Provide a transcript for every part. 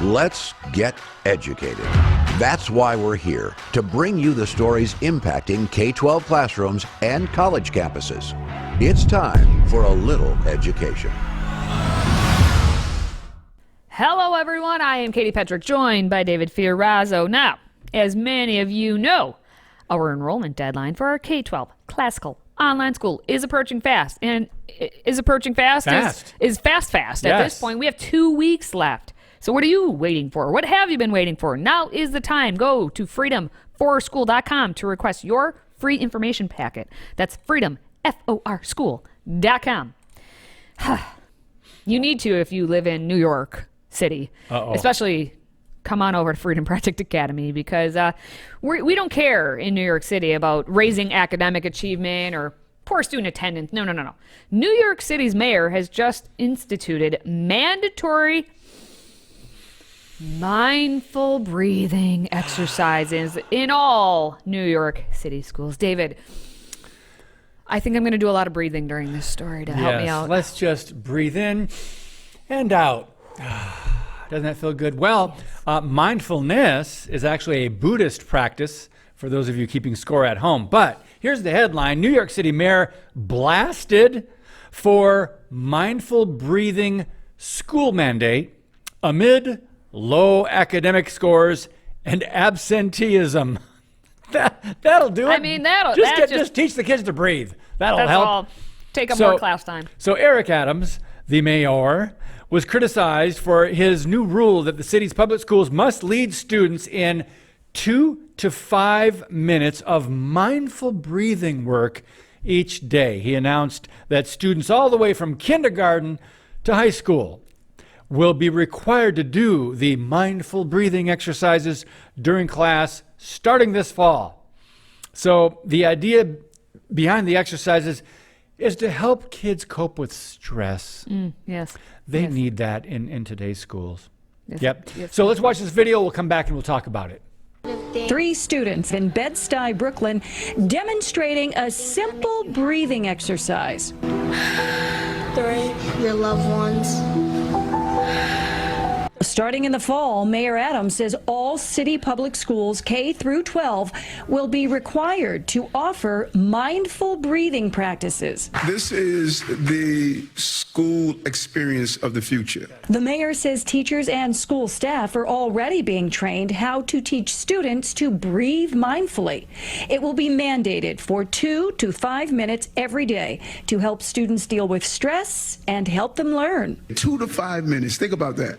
Let's get educated. That's why we're here, to bring you the stories impacting K-12 classrooms and college campuses. It's time for a little education. Hello, everyone. I am Katie Petrick, joined by David Fiorazzo. Now, as many of you know, our enrollment deadline for our K-12 classical online school is approaching fast. And is approaching fast? Is fast. Yes. At this point, we have 2 weeks left. So what are you waiting for? What have you been waiting for? Now is the time. Go to freedomforschool.com to request your free information packet. That's freedom, FORschool.com. You need to if you live in New York City. Especially come on over to Freedom Project Academy, because we don't care in New York City about raising academic achievement or poor student attendance. No. New York City's mayor has just instituted mandatory mindful breathing exercises in all New York City schools. David, I think I'm going to do a lot of breathing during this story to help me out. Let's just breathe in and out. Doesn't that feel good? Well, mindfulness is actually a Buddhist practice for those of you keeping score at home. But here's the headline. New York City mayor blasted for mindful breathing school mandate amid low academic scores and absenteeism. That'll do it. I mean, just teach the kids to breathe. That'll help. All. Take up more class time. So Eric Adams, the mayor, was criticized for his new rule that the city's public schools must lead students in 2 to 5 minutes of mindful breathing work each day. He announced that students all the way from kindergarten to high school will be required to do the mindful breathing exercises during class starting this fall. So the idea behind the exercises is to help kids cope with stress. Yes. They need that in today's schools. Yes. Yep. Yes. So let's watch this video. We'll come back and we'll talk about it. 3 students in Bed-Stuy, Brooklyn, demonstrating a simple breathing exercise. 3, your loved ones. Starting in the fall, Mayor Adams says all city public schools K through 12 will be required to offer mindful breathing practices. This is the school experience of the future. The mayor says teachers and school staff are already being trained how to teach students to breathe mindfully. It will be mandated for 2 to 5 minutes every day to help students deal with stress and help them learn. 2 to 5 minutes. Think about that.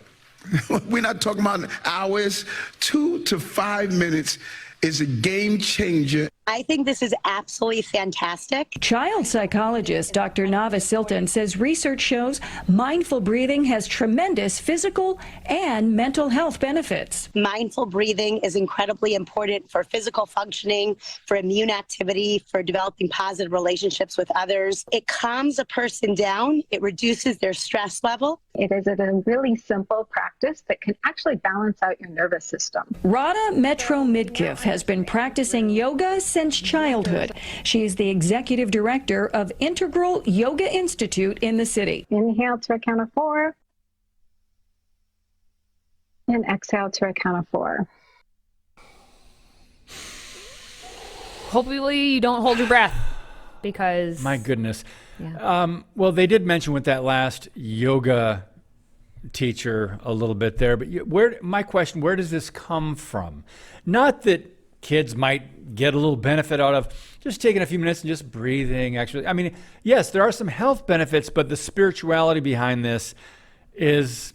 We're not talking about hours. 2 to 5 minutes is a game changer. I think this is absolutely fantastic. Child psychologist Dr. Nava Silton says research shows mindful breathing has tremendous physical and mental health benefits. Mindful breathing is incredibly important for physical functioning, for immune activity, for developing positive relationships with others. It calms a person down. It reduces their stress level. It is a really simple practice that can actually balance out your nervous system. Rada Metro Midkiff has been practicing yoga since childhood. She is the executive director of Integral Yoga Institute in the city. Inhale to a count of 4. And exhale to a count of 4. Hopefully you don't hold your breath, because... My goodness. Yeah. Well, they did mention with that last yoga teacher a little bit there, but my question, where does this come from? Not that kids might get a little benefit out of just taking a few minutes and just breathing. Actually, I mean, yes, there are some health benefits, but the spirituality behind this is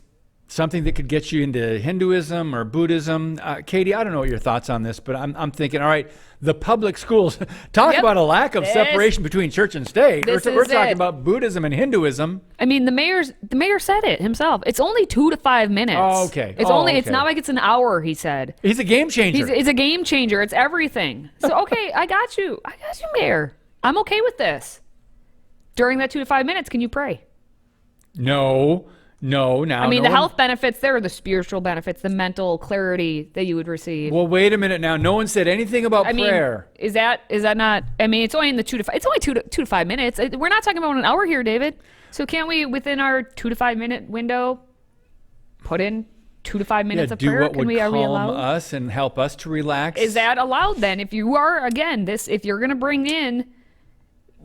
something that could get you into Hinduism or Buddhism. Katie, I don't know what your thoughts on this, but I'm thinking, all right, the public schools, talk about a lack of separation between church and state. We're talking about Buddhism and Hinduism. I mean, the mayor said it himself. It's only 2 to 5 minutes. Oh, okay. It's not like it's an hour, he said. He's a game changer. It's a game changer. It's everything. So, okay, I got you, Mayor. I'm okay with this. During that 2 to 5 minutes, can you pray? No. I mean, the health benefits, there are the spiritual benefits, the mental clarity that you would receive. Well, wait a minute now. No one said anything about prayer. Is that not? I mean, it's only in the 2 to 5. It's only 2 to 5 minutes. We're not talking about an hour here, David. So can't we, within our 2 to 5 minute window, put in 2 to 5 minutes of do prayer? what would Are we calm allowed? us and help us to relax. Is that allowed then? If you are, again, if you're going to bring in,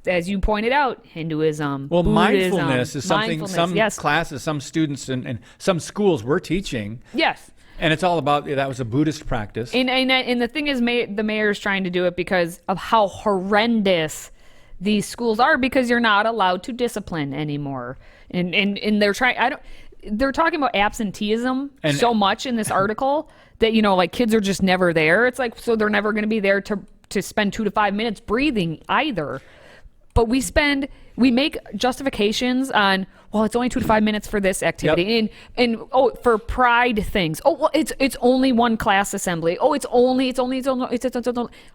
as you pointed out, Hinduism, Well, Buddhism, mindfulness is something some yes. classes, some students, and some schools were teaching. Yes. And it's all about, that was a Buddhist practice. And the thing is, the mayor's trying to do it because of how horrendous these schools are, because you're not allowed to discipline anymore. And they're trying, they're talking about absenteeism so much in this article that, like kids are just never there. It's like, so they're never going to be there to spend 2 to 5 minutes breathing either. But we make justifications on, well, it's only 2 to 5 minutes for this activity, and for pride things. Oh, well, it's only one class assembly. Oh, it's only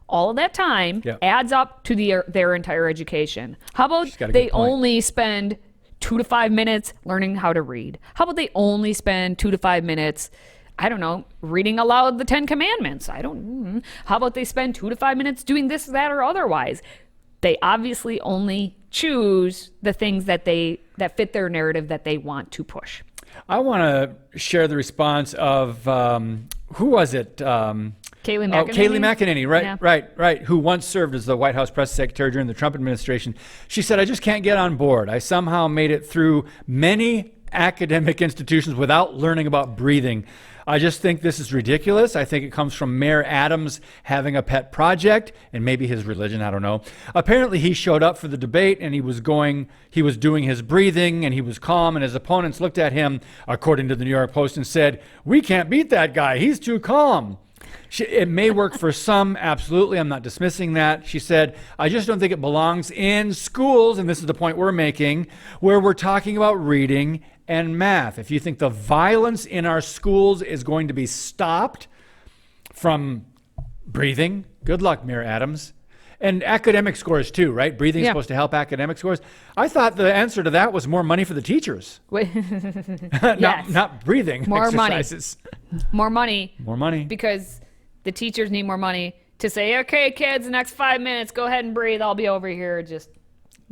all of that time adds up to their entire education. How about they only spend 2 to 5 minutes learning how to read? How about they only spend 2 to 5 minutes, I don't know, reading aloud the 10 Commandments? How about they spend 2 to 5 minutes doing this, that, or otherwise? They obviously only choose the things that fit their narrative that they want to push. I want to share the response of, who was it? Kayleigh McEnany. Oh, Kayleigh McEnany, right, Yeah. right, who once served as the White House press secretary during the Trump administration. She said, I just can't get on board. I somehow made it through many academic institutions without learning about breathing. I just think this is ridiculous. I think it comes from Mayor Adams having a pet project and maybe his religion, I don't know. Apparently he showed up for the debate and he was doing his breathing and he was calm, and his opponents looked at him, according to the New York Post, and said, we can't beat that guy. He's too calm. It may work for some, absolutely. I'm not dismissing that. She said, I just don't think it belongs in schools, and this is the point we're making, where we're talking about reading and math. If you think the violence in our schools is going to be stopped from breathing, good luck, Mayor Adams. And academic scores too, right? Breathing is supposed to help academic scores. I thought the answer to that was more money for the teachers. Not breathing more exercises. More money. More money. Because the teachers need more money to say, okay, kids, the next 5 minutes, go ahead and breathe. I'll be over here just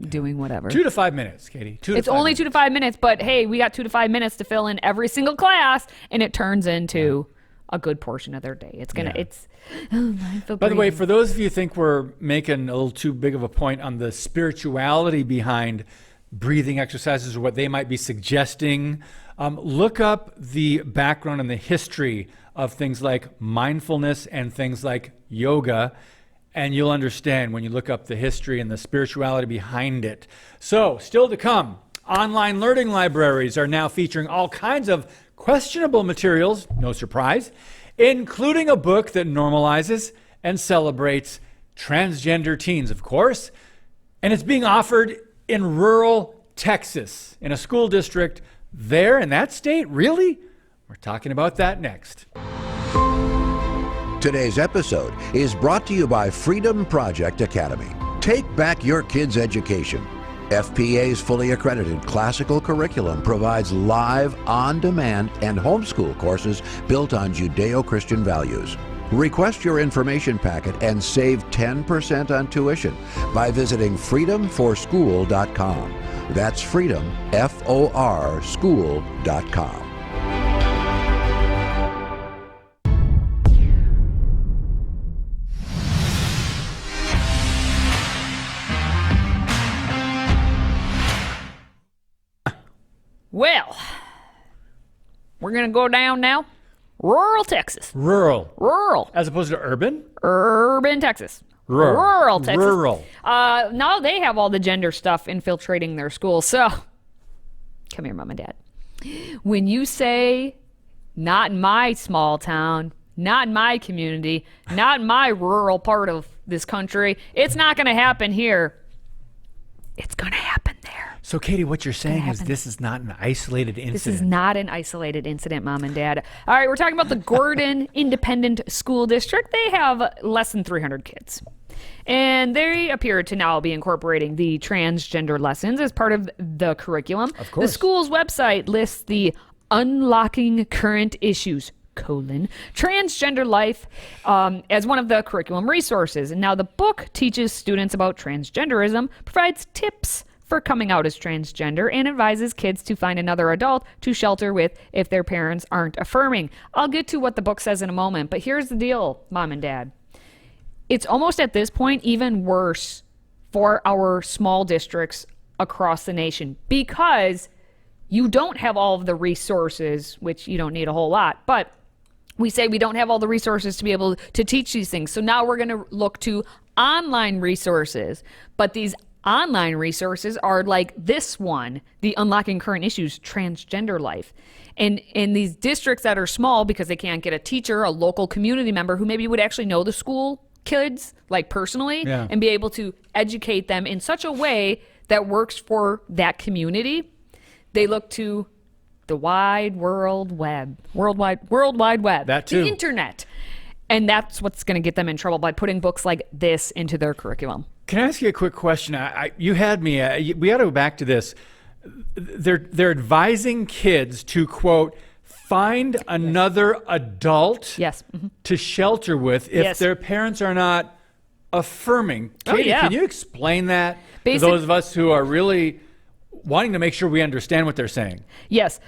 doing whatever. 2 to 5 minutes, Katie. It's only 2 to 5 minutes, but hey, we got 2 to 5 minutes to fill in every single class, and it turns into a good portion of their day. It's gonna. It's. By the way, for those of you who think we're making a little too big of a point on the spirituality behind breathing exercises or what they might be suggesting, look up the background and the history of things like mindfulness and things like yoga, and you'll understand when you look up the history and the spirituality behind it. So, still to come, online learning libraries are now featuring all kinds of questionable materials, no surprise, including a book that normalizes and celebrates transgender teens, of course. And it's being offered in rural Texas, in a school district there in that state. Really? We're talking about that next. Today's episode is brought to you by FreedomProject Academy. Take back your kids' education. FPA's fully accredited classical curriculum provides live, on-demand, and homeschool courses built on Judeo-Christian values. Request your information packet and save 10% on tuition by visiting freedomforschool.com. That's freedom, F-O-R, school.com. Well, we're going to go down now. Rural Texas. Rural. As opposed to urban? Urban Texas. Rural Texas. Rural. Now they have all the gender stuff infiltrating their schools. So, come here, Mom and Dad. When you say, not in my small town, not in my community, not in my rural part of this country, it's not going to happen here. It's going to happen there. So, Katie, what you're saying is this is not an isolated incident. This is not an isolated incident, Mom and Dad. All right, we're talking about the Gordon Independent School District. They have less than 300 kids. And they appear to now be incorporating the transgender lessons as part of the curriculum. Of course. The school's website lists the Unlocking Current Issues, transgender life as one of the curriculum resources. And now the book teaches students about transgenderism, provides tips for coming out as transgender and advises kids to find another adult to shelter with if their parents aren't affirming. I'll get to what the book says in a moment, but here's the deal, Mom and Dad. It's almost at this point even worse for our small districts across the nation because you don't have all of the resources, which you don't need a whole lot, but we say we don't have all the resources to be able to teach these things. So now we're going to look to online resources, but these online resources are like this one, the Unlocking Current Issues, Transgender Life. And in these districts that are small because they can't get a teacher, a local community member who maybe would actually know the school kids like personally and be able to educate them in such a way that works for that community, they look to the wide world web, world wide web, that too, the internet. And that's what's going to get them in trouble by putting books like this into their curriculum. Can I ask you a quick question? You had me. We got to go back to this. They're advising kids to, quote, find another adult to shelter with if their parents are not affirming. Katie, can you explain that to those of us who are really wanting to make sure we understand what they're saying? Yes.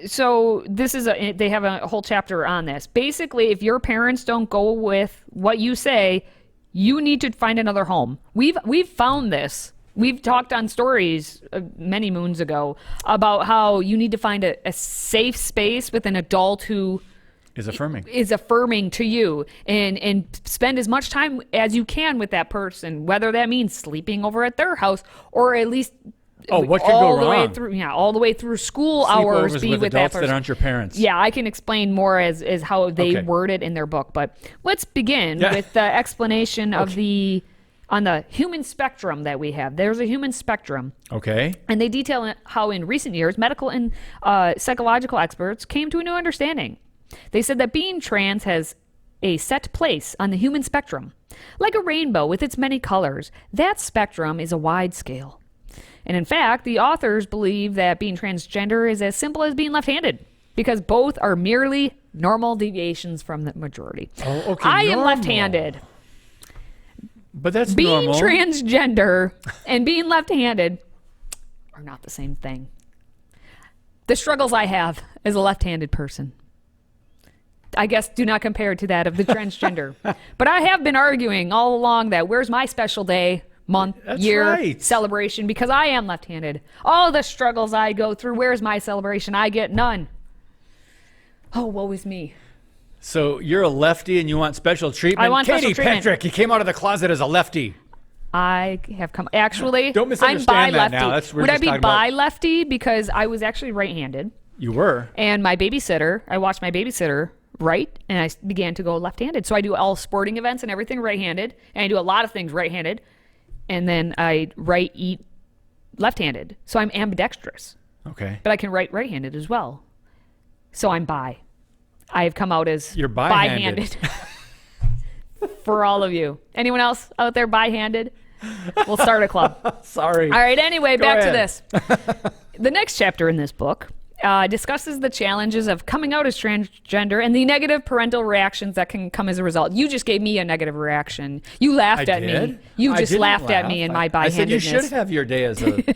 So this is they have a whole chapter on this. Basically, if your parents don't go with what you say, you need to find another home. We've found this. We've talked on stories many moons ago about how you need to find a safe space with an adult who is affirming to you and spend as much time as you can with that person, whether that means sleeping over at their house or at least what could go wrong? All the way through school hours be with that person. That aren't your parents. Yeah, I can explain more as how they word it in their book. But let's begin with the explanation of on the human spectrum that we have. There's a human spectrum. Okay. And they detail how in recent years, medical and psychological experts came to a new understanding. They said that being trans has a set place on the human spectrum. Like a rainbow with its many colors, that spectrum is a wide scale. And in fact, the authors believe that being transgender is as simple as being left-handed because both are merely normal deviations from the majority. Oh, okay. I am left-handed. But that's being normal. Transgender and being left-handed are not the same thing. The struggles I have as a left-handed person, I guess, do not compare to that of the transgender. But I have been arguing all along that where's my special day, month, year, celebration, because I am left-handed. All the struggles I go through, where's my celebration? I get none. Oh, woe is me. So you're a lefty and you want special treatment? I want Katie special treatment. Patrick, you came out of the closet as a lefty. I have come. Actually, don't misunderstand I'm that now. Would I be bi-lefty? Because I was actually right-handed. You were. And my babysitter, I watched my babysitter right, and I began to go left-handed. So I do all sporting events and everything right-handed, and I do a lot of things right-handed, and then I eat left-handed. So I'm ambidextrous. Okay. But I can write right-handed as well. So I'm bi. I have come out as You're bi-handed. For all of you. Anyone else out there bi-handed? We'll start a club. Sorry. All right, anyway, Go back ahead. to this. The next chapter in this book discusses the challenges of coming out as transgender and the negative parental reactions that can come as a result. You just gave me a negative reaction. You laughed at me. You just laughed at me in my bi-handedness. I said you should have your day as a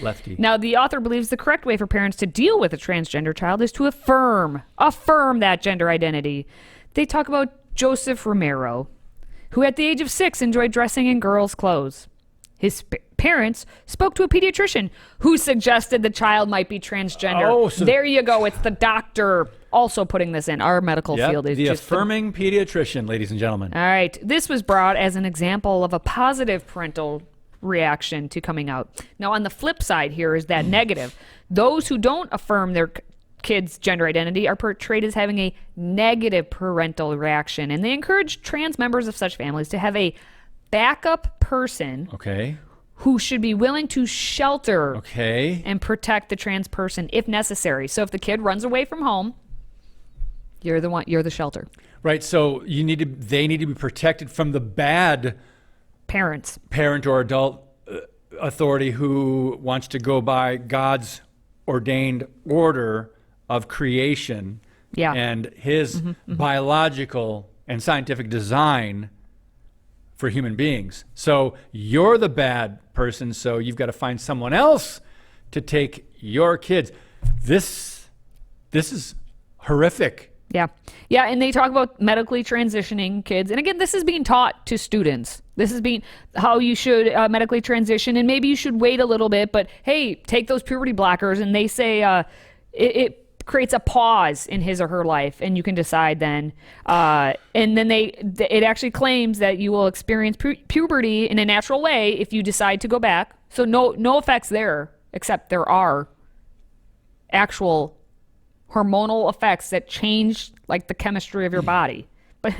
lefty. Now, the author believes the correct way for parents to deal with a transgender child is to affirm that gender identity. They talk about Joseph Romero, who at the age of 6 enjoyed dressing in girls' clothes. His parents spoke to a pediatrician who suggested the child might be transgender. Oh, so there you go. It's the doctor also putting this in. Our medical field is the just affirming pediatrician, ladies and gentlemen. All right. This was brought as an example of a positive parental reaction to coming out. Now, on the flip side here is that negative. Those who don't affirm their kids' gender identity are portrayed as having a negative parental reaction, and they encourage trans members of such families to have a backup person who should be willing to shelter and protect the trans person if necessary. So if the kid runs away from home, you're the shelter. Right. So they need to be protected from the bad parent or adult authority who wants to go by God's ordained order of creation and his biological and scientific design for human beings. So you're the bad person, so you've got to find someone else to take your kids. This is horrific. Yeah. Yeah. And they talk about medically transitioning kids. And again, this is being taught to students. This is being how you should medically transition. And maybe you should wait a little bit, but hey, take those puberty blockers. And they say it creates a pause in his or her life. And you can decide then. And then it actually claims that you will experience puberty in a natural way if you decide to go back. So no effects there, except there are actual hormonal effects that change like the chemistry of your body. But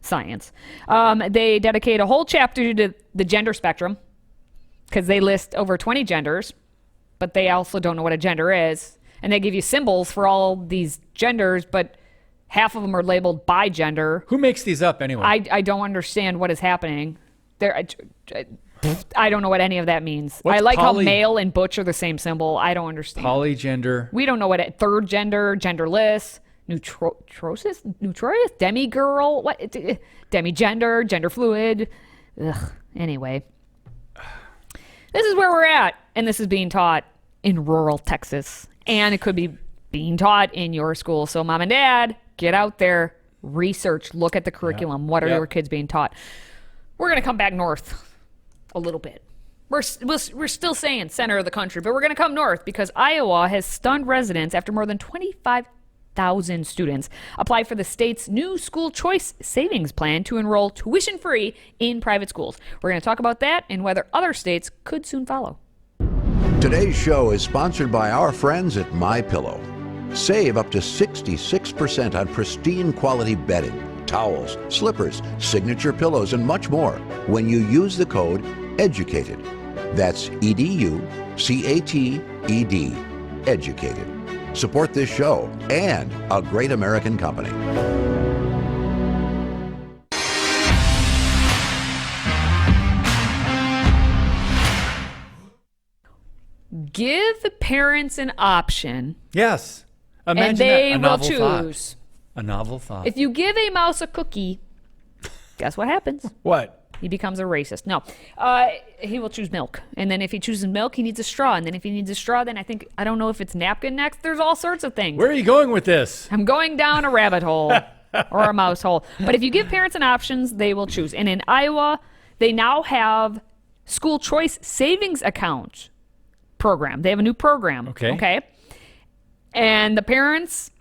science. They dedicate a whole chapter to the gender spectrum because they list over 20 genders, but they also don't know what a gender is. And they give you symbols for all these genders, but half of them are labeled by gender. Who makes these up anyway? I don't understand what is happening. I don't know what any of that means. I like how male and butch are the same symbol. I don't understand. Polygender. We don't know what third gender, genderless, neutrosis, demigirl, what, demigender, gender fluid. Ugh. Anyway, this is where we're at, and this is being taught in rural Texas, and it could be being taught in your school. So, mom and dad, get out there, research, look at the curriculum. What are your kids being taught? We're gonna come back north a little bit. We're still saying center of the country, but we're going to come north because Iowa has stunned residents after more than 25,000 students apply for the state's new school choice savings plan to enroll tuition-free in private schools. We're going to talk about that and whether other states could soon follow. Today's show is sponsored by our friends at MyPillow. Save up to 66% on pristine quality bedding, towels, slippers, signature pillows, and much more when you use the code EDUCATED. That's EDUCATED. Educated. Support this show and a great American company. Give parents an option. Yes. Imagine and they that. will choose. A novel thought. If you give a mouse a cookie, guess what happens? What? He becomes a racist. No, he will choose milk. And then if he chooses milk, he needs a straw. And then if he needs a straw, then I don't know if it's napkin next. There's all sorts of things. Where are you going with this? I'm going down a rabbit hole or a mouse hole. But if you give parents an options, they will choose. And in Iowa, they now have school choice savings account program. They have a new program. Okay. And the parents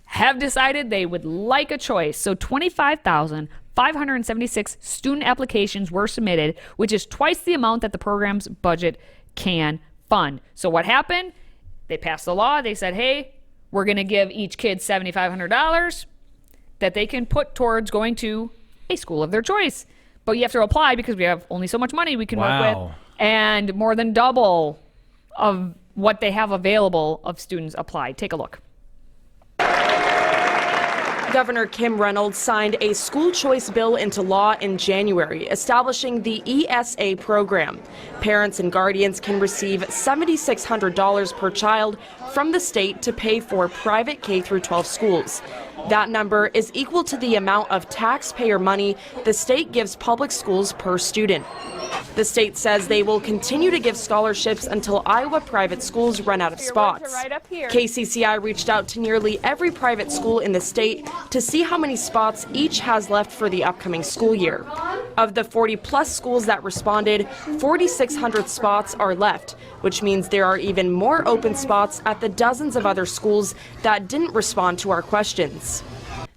have decided they would like a choice. So 25,576 student applications were submitted, which is twice the amount that the program's budget can fund. So what happened? They passed the law. They said, hey, we're going to give each kid $7,500 that they can put towards going to a school of their choice. But you have to apply because we have only so much money we can work with. And more than double of what they have available of students applied. Take a look. Governor Kim Reynolds signed a school choice bill into law in January, establishing the ESA program. Parents and guardians can receive $7,600 per child from the state to pay for private K-12 schools. That number is equal to the amount of taxpayer money the state gives public schools per student. The state says they will continue to give scholarships until Iowa private schools run out of spots. KCCI reached out to nearly every private school in the state to see how many spots each has left for the upcoming school year. Of the 40-plus schools that responded, 4,600 spots are left, which means there are even more open spots at the dozens of other schools that didn't respond to our questions.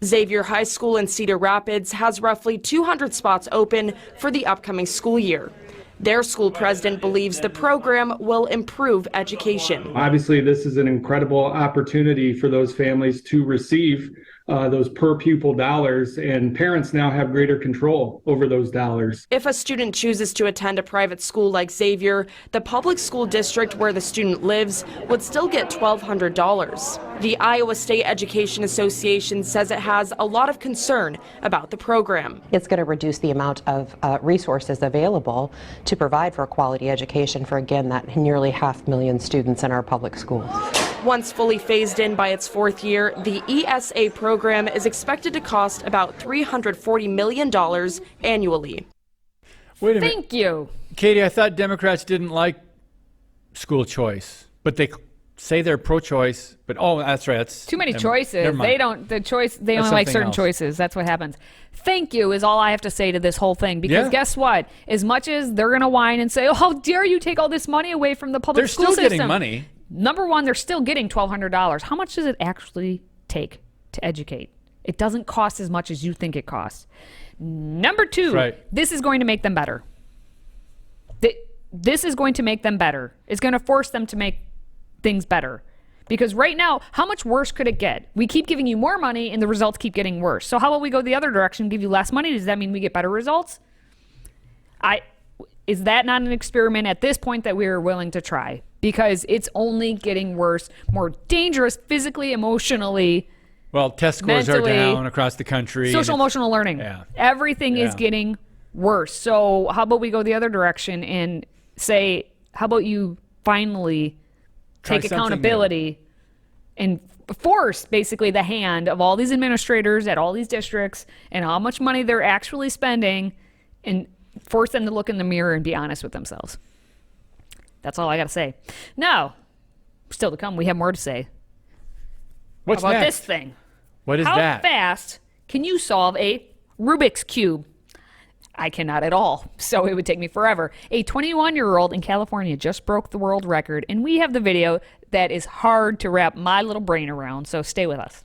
Xavier High School in Cedar Rapids has roughly 200 spots open for the upcoming school year. Their school president believes the program will improve education. Obviously, this is an incredible opportunity for those families to receive those per pupil dollars, and parents now have greater control over those dollars. If a student chooses to attend a private school like Xavier, the public school district where the student lives would still get $1,200. The Iowa State Education Association says it has a lot of concern about the program. It's going to reduce the amount of resources available to provide for a quality education for, again, that nearly 500,000 students in our public schools. Once fully phased in by its fourth year, the ESA program is expected to cost about $340 million annually. Wait a minute. Thank you. Katie, I thought Democrats didn't like school choice, but they say they're pro-choice. But that's right. That's too many never choices. mind. They don't. The choice. They That's only like something certain else. choices. That's what happens. Thank you is all I have to say to this whole thing. Because guess what? As much as they're gonna whine and say, "Oh, how dare you take all this money away from the public They're school still system?" getting money. Number one, they're still getting $1,200. How much does it actually take to educate? It doesn't cost as much as you think it costs. Number two, right. This is going to make them better. This is going to make them better. It's going to force them to make things better. Because right now, how much worse could it get? We keep giving you more money and the results keep getting worse. So how about we go the other direction, give you less money? Does that mean we get better results? Is that not an experiment at this point that we are willing to try? Because it's only getting worse, more dangerous physically, emotionally. Well, test scores mentally, are down across the country. Social emotional learning. Yeah. Everything is getting worse. So how about we go the other direction and say, how about you finally Try take something accountability and force basically the hand of all these administrators at all these districts and how much money they're actually spending and force them to look in the mirror and be honest with themselves. That's all I got to say. Now, still to come, we have more to say. What's How about next? this thing? What is How that? fast can you solve a Rubik's Cube? I cannot at all, so it would take me forever. A 21-year-old in California just broke the world record, and we have the video that is hard to wrap my little brain around, so stay with us.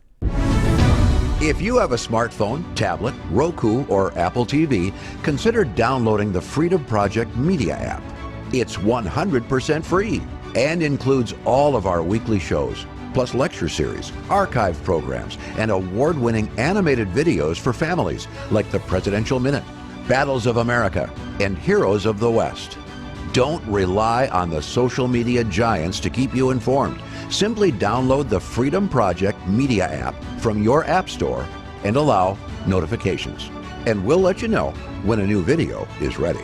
If you have a smartphone, tablet, Roku, or Apple TV, consider downloading the Freedom Project Media app. It's 100% free and includes all of our weekly shows, plus lecture series, archive programs, and award-winning animated videos for families like the Presidential Minute, Battles of America, and Heroes of the West. Don't rely on the social media giants to keep you informed. Simply download the Freedom Project Media app from your app store and allow notifications. And we'll let you know when a new video is ready.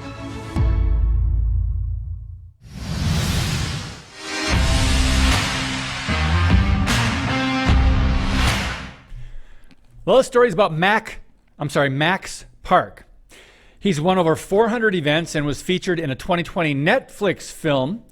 Well, this story is about Max Park. He's won over 400 events and was featured in a 2020 Netflix film.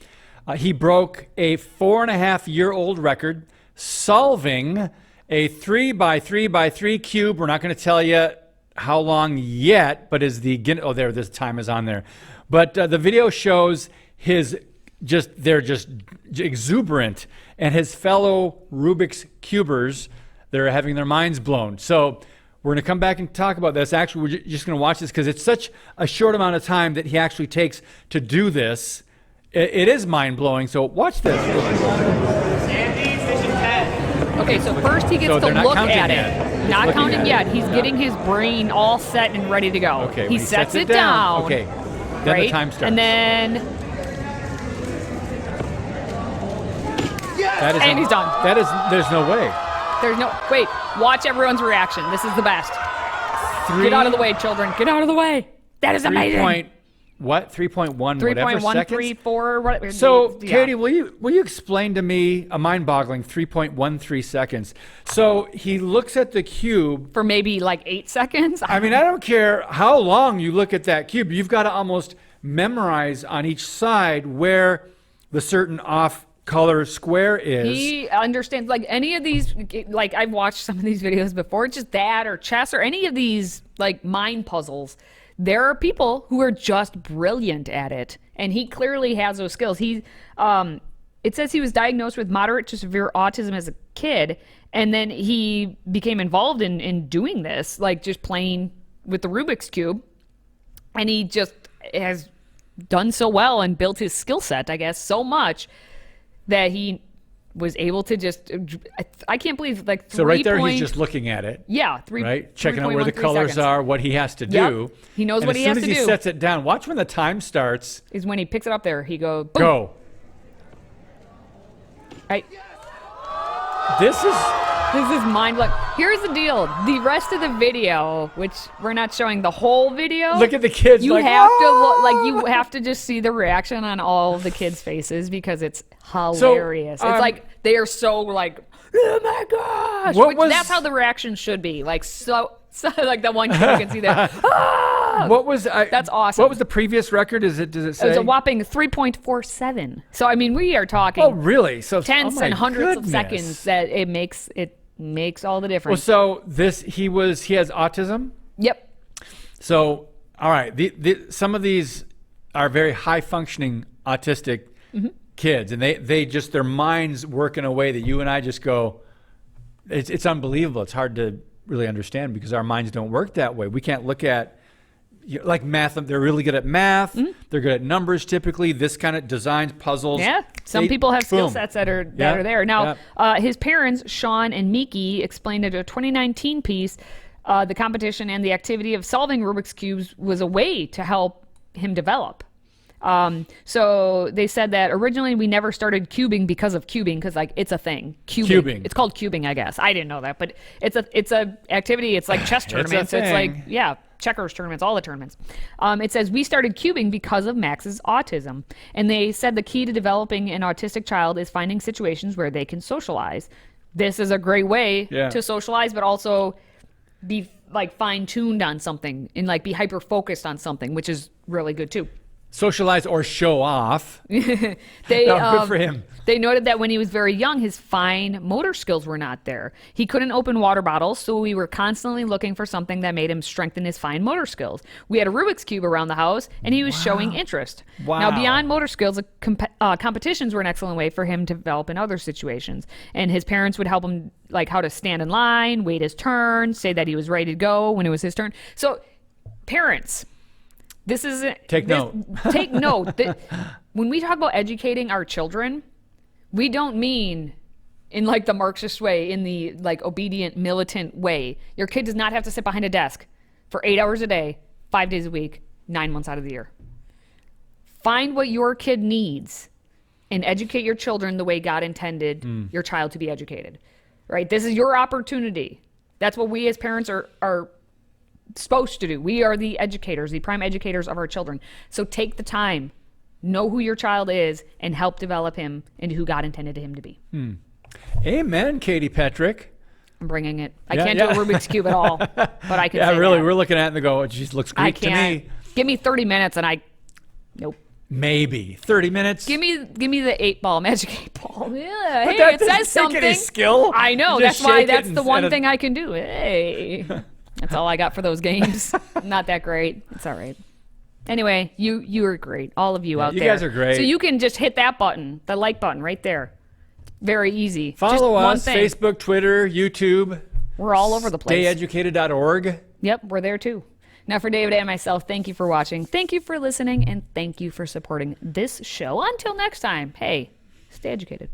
He broke a 4.5-year-old record solving a 3x3x3 cube. We're not going to tell you how long yet, but this time is on there. But the video shows they're just exuberant, and his fellow Rubiks cubers, they're having their minds blown. So we're going to come back and talk about this. Actually, we're just going to watch this because it's such a short amount of time that he actually takes to do this. It is mind-blowing, so watch this. Okay, so first he gets to look at it. Not counting yet. He's getting his brain all set and ready to go. Okay, he sets it down. Okay, then right? the time starts. And then... And he's done. There's no way. Wait, watch everyone's reaction. This is the best. Get out of the way, children. Get out of the way. That is amazing. 3.1 whatever seconds? 3.134 whatever. So, yeah. Katie, will you explain to me a mind-boggling 3.13 seconds? So he looks at the cube for maybe like 8 seconds. I mean, I don't care how long you look at that cube. You've got to almost memorize on each side where the certain off-color square is. He understands, like any of these, like I've watched some of these videos before, just that or chess or any of these like mind puzzles. There are people who are just brilliant at it, and he clearly has those skills. It says he was diagnosed with moderate to severe autism as a kid, and then he became involved in doing this, like just playing with the Rubik's Cube, and he just has done so well and built his skill set, I guess, so much that he was able to just, I can't believe, like 3. So right there, he's just looking at it. Yeah, right, checking out where the colors seconds. are, what he has to do. Yep. He knows what he has to do. As soon as he sets it down, watch when the time starts. Is when he picks it up there. He goes, boom. Go. Right. This is mind-blowing. Here's the deal. The rest of the video, which we're not showing the whole video. Look at the kids. You have to look, like you have to just see the reaction on all of the kids' faces because it's hilarious. It's like they are so like, oh my gosh. That's how the reaction should be. Like so like that one kid you can see there. Ah! What was That's awesome. What was the previous record? Does it say? It was a whopping 3.47. So I mean, we are talking. Oh, really? So tenths and hundreds of goodness. seconds that it makes all the Well, difference. so he has autism. Yep. So all right, some of these are very high functioning autistic kids, and they just their minds work in a way that you and I just go, it's unbelievable. It's hard to really understand because our minds don't work that way. We can't look at like math. They're really good at math. They're good at numbers typically. This kind of designs, puzzles. Yeah, some people have skill sets that are there. Now, his parents, Sean and Miki, explained in a 2019 piece, the competition and the activity of solving Rubik's Cubes was a way to help him develop. So they said that originally we never started cubing because of cubing, because like it's a thing. Cubing. It's called cubing, I guess. I didn't know that, but it's a activity. It's like chess tournaments. It's like checkers tournaments, all the tournaments. It says we started cubing because of Max's autism, and they said the key to developing an autistic child is finding situations where they can socialize. This is a great way to socialize, but also be like fine-tuned on something and like be hyper-focused on something, which is really good too. Socialize or show off. Good for him. They noted that when he was very young, his fine motor skills were not there. He couldn't open water bottles, so we were constantly looking for something that made him strengthen his fine motor skills. We had a Rubik's Cube around the house, and he was showing interest. Now, beyond motor skills, competitions were an excellent way for him to develop in other situations. And his parents would help him, like how to stand in line, wait his turn, say that he was ready to go when it was his turn. So, parents... Take note. Take note that when we talk about educating our children, we don't mean in like the Marxist way, in the like obedient, militant way. Your kid does not have to sit behind a desk for 8 hours a day, 5 days a week, 9 months out of the year. Find what your kid needs and educate your children the way God intended your child to be educated. Right? This is your opportunity. That's what we as parents are supposed to do. We are the educators, the prime educators of our children. So take the time, know who your child is, and help develop him into who God intended him to be. Amen, Katie Petrick. I'm bringing it. I can't do a Rubik's Cube at all, but I can. Yeah, really. We're looking at it and go, it just looks Greek to me. Give me 30 minutes and nope. Maybe 30 minutes. Give me the 8-ball magic 8-ball. Yeah, but hey, it says something. Any skill. I know. That's why that's the one thing I can do. Hey. That's all I got for those games. Not that great. It's all right. Anyway, you are great. All of you out there. You guys are great. So you can just hit that button, the like button right there. Very easy. Follow us, Facebook, Twitter, YouTube. We're all over the place. StayEducated.org. Yep, we're there too. Now for David and myself, thank you for watching. Thank you for listening. And thank you for supporting this show. Until next time, hey, stay educated.